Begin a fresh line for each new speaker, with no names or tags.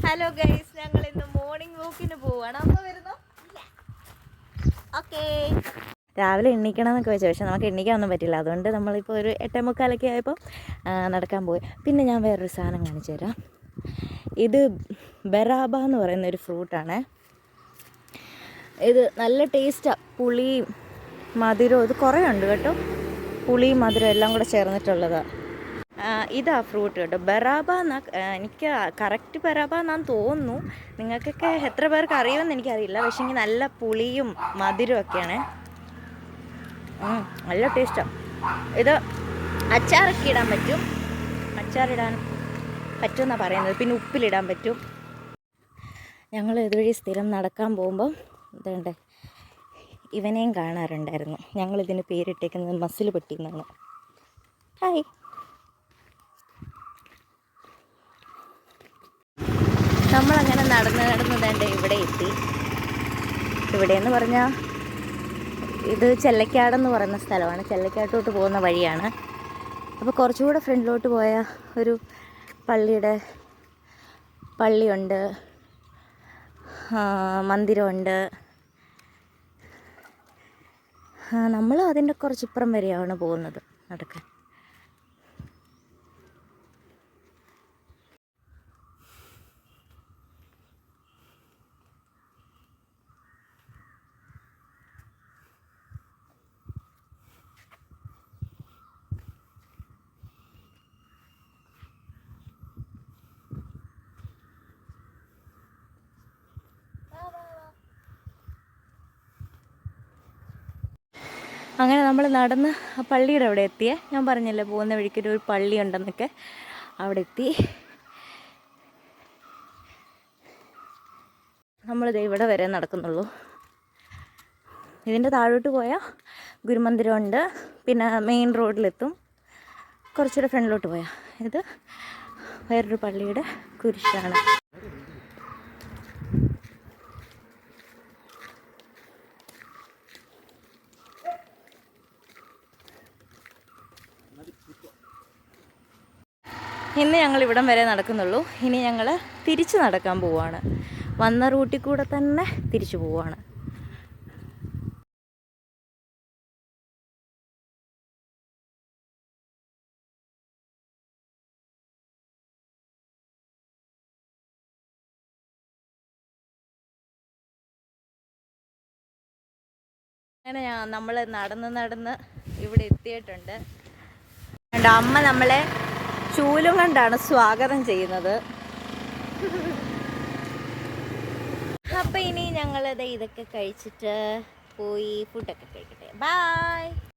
Hello guys, ഞങ്ങൾ ഇന്ന് morning വാക്കിന് പോവാണ്. അമ്മ വരുന്നോ? ഓക്കേ. രാവിലെ എണ്ണിക്കണം വെച്ചു, പക്ഷെ നമുക്ക് എണ്ണിക്കാനൊന്നും പറ്റില്ല. അതുകൊണ്ട് നമ്മളിപ്പോൾ ഒരു 8:45 ആയപ്പോൾ നടക്കാൻ പോയി. പിന്നെ ഞാൻ വേറൊരു സാധനം കാണിച്ചു തരാം. ഇത് ബറാബ എന്ന് പറയുന്നൊരു ഫ്രൂട്ടാണ്. ഇത് നല്ല ടേസ്റ്റാണ്. പുളിയും മധുരവും ഇത് കുറേ ഉണ്ട് കേട്ടോ. പുളിയും മധുരം എല്ലാം കൂടെ ചേർന്നിട്ടുള്ളതാണ്. ഇതാ ഫ്രൂട്ട് കേട്ടോ, ബറാബ എന്നാ. എനിക്ക് കറക്റ്റ് ബറാബ എന്നാന്ന് തോന്നുന്നു. നിങ്ങൾക്കൊക്കെ എത്ര പേർക്ക് അറിയുമെന്ന് എനിക്കറിയില്ല. പക്ഷേ എങ്കിൽ നല്ല പുളിയും മധുരം ഒക്കെയാണ്. നല്ല ടേസ്റ്റാണ്. ഇത് അച്ചാറൊക്കെ ഇടാൻ പറ്റും. അച്ചാറിടാൻ പറ്റുമെന്നാണ് പറയുന്നത്. പിന്നെ ഉപ്പിലിടാൻ പറ്റും. ഞങ്ങൾ ഇതുവഴി സ്ഥിരം നടക്കാൻ പോകുമ്പം ഇതുണ്ട്, ഇവനെയും കാണാറുണ്ടായിരുന്നു. ഞങ്ങളിതിന് പേരിട്ടേക്കുന്നത് മസിൽ പെട്ടി എന്നാണ്. ഹായ്. നമ്മളങ്ങനെ നടന്നതേണ്ട ഇവിടെ എത്തി. ഇവിടെയെന്ന് പറഞ്ഞാൽ ഇത് ചെല്ലക്കാടെന്ന് പറയുന്ന സ്ഥലമാണ്. ചെല്ലക്കാട്ടോട്ട് പോകുന്ന വഴിയാണ്. അപ്പോൾ കുറച്ചുകൂടെ ഫ്രണ്ടിലോട്ട് പോയാൽ ഒരു പള്ളിയുണ്ട്, മന്ദിരമുണ്ട്. നമ്മൾ അതിൻ്റെ കുറച്ചിപ്പുറം വരെയാണ് പോകുന്നത് നടക്കാൻ. അങ്ങനെ നമ്മൾ നടന്ന് ആ പള്ളിയുടെ അവിടെ എത്തിയേ. ഞാൻ പറഞ്ഞില്ലേ പോകുന്ന വഴിക്കൊരു പള്ളി ഉണ്ടെന്നൊക്കെ. അവിടെ എത്തി. നമ്മളിത് ഇവിടെ വരെ നടക്കുന്നുള്ളൂ. ഇതിൻ്റെ താഴോട്ട് പോയാൽ ഗുരുമന്ദിരമുണ്ട്. പിന്നെ മെയിൻ റോഡിലെത്തും. കുറച്ചുകൂടെ ഫ്രണ്ടിലോട്ട് പോയാൽ ഇത് വേറൊരു പള്ളിയുടെ കുരിശാണ്. ഇന്ന് ഞങ്ങൾ ഇവിടം വരെ നടക്കുന്നുള്ളൂ. ഇനി ഞങ്ങൾ തിരിച്ച് നടക്കാൻ പോവുകയാണ്. വന്ന റൂട്ടിൽ കൂടെ തന്നെ തിരിച്ചു പോവുകയാണ്. അങ്ങനെ നമ്മൾ നടന്ന് ഇവിടെ എത്തിയിട്ടുണ്ട്. അമ്മ നമ്മളെ ചൂലും കൊണ്ടാണ് സ്വാഗതം ചെയ്യുന്നത്. അപ്പം ഇനി ഞങ്ങളിത് ഇതൊക്കെ കഴിച്ചിട്ട് പോയി ഫുഡൊക്കെ കഴിക്കട്ടെ. ബൈ.